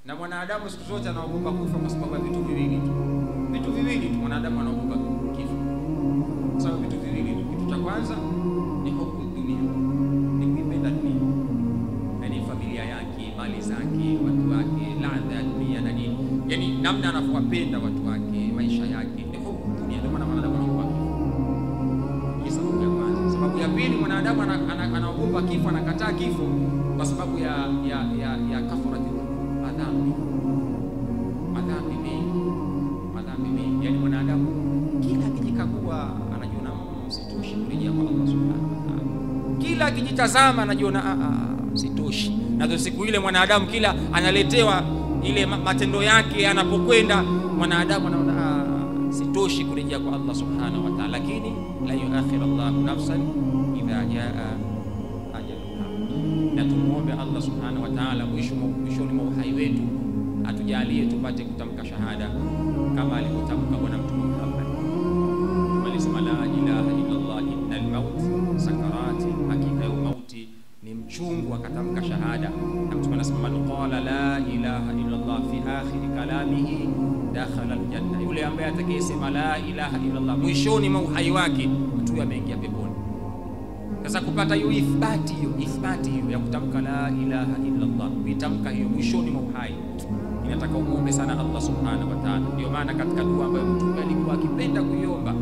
Na mwanadamu siku zote anaogopa kufa kwa sababu ya vitu viwili tu. Vitu viwili tu mwanadamu anaogopa kifo. Kwa sababu vitu viwili tu. Kitu cha kwanza ni hubu dunia. Ni kuipenda dunia. Yaani familia yake, mali zake, watu wake, ladha ya dunia na nini. Yaani namna anavyowapenda watu wake, maisha yake. Ni hubu dunia. Ndio maana mwanadamu anaogopa kifo. Hii sababu ya kwanza. Sababu ya pili mwanadamu anaogopa kifo, anakataa kifo kwa sababu ya kafarati madhambi mengi. Yani mwanadamu kila akijikagua anajiona sitoshi kurejea kwa Allah subhanahu wa ta'ala. Kila akijitazama anajiona sitoshi. Na siku ile mwanadamu kila analetewa ile matendo yake anapokwenda, mwanadamu anaona sitoshi kurejea kwa Allah subhanahu wa ta'ala. Lakini la yuakhir Allah nafsan idha jaa ajaluha. Na tumuombe Allah subhanahu wa ta'ala mwishoni mwa uhai wetu atujalie tupate kutamka shahada kama alivyotamka bwana Mtume Muhammad. Alisema la ilaha illa Allah innal maut sakarati, hakika ya mauti ni mchungu, akatamka shahada. Na Mtume anasema man qala la ilaha illa Allah fi akhir kalamihi dakhala aljanna, yule ambaye atakayesema la ilaha illa Allah mwishoni mwa uhai wake mtu ameingia peponi. Sasa kupata hiyo ithbati hiyo ya kutamka la ilaha illa Allah, kuitamka hiyo mwishoni mwa uhai, inataka umuombe sana Allah subhanahu wa ta'ala. Ndio maana katika dua ambayo Mtume alikuwa akipenda kuiomba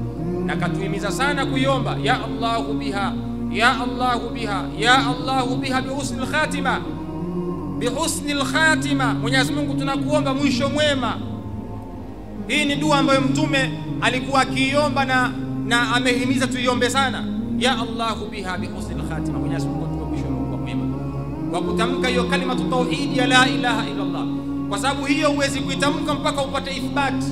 na katuhimiza sana kuiomba, ya Allahu biha ya Allahu biha ya Allahu biha bihusnil khatima, bihusnil khatima, Mwenyezi Mungu tunakuomba mwisho mwema. Hii ni dua ambayo Mtume alikuwa akiiomba na amehimiza tuiombe sana, ya Allahu biha bihusnil khatima, Mwenyezi Mungu tupe mwisho mwema wa kutamka hiyo kalima tauhid ya la ilaha illa Allah. Kwa sababu hiyo huwezi kuitamka mpaka upate ithbati.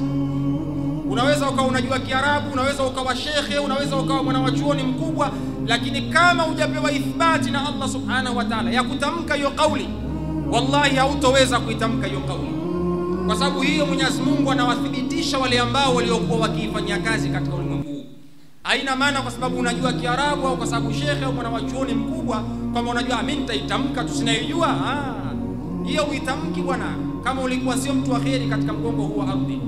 Unaweza ukawa unajua Kiarabu, unaweza ukawa shekhe, unaweza ukawa mwanachuoni mkubwa, lakini kama hujapewa ithbati na Allah subhanahu wa ta'ala ya kutamka hiyo kauli, wallahi hautoweza kuitamka hiyo kauli. Kwa sababu hiyo Mwenyezi Mungu anawathibitisha wale ambao waliokuwa wakiifanyia kazi katika ulimwengu huu. Haina maana kwa sababu unajua Kiarabu au kwa sababu shekhe au mwanachuoni mkubwa kama unajua mimi nitaitamka tusinayojua. Hiyo uitamki bwana, kama ulikuwa sio mtu wa kheri katika mgongo huu wa ardhi.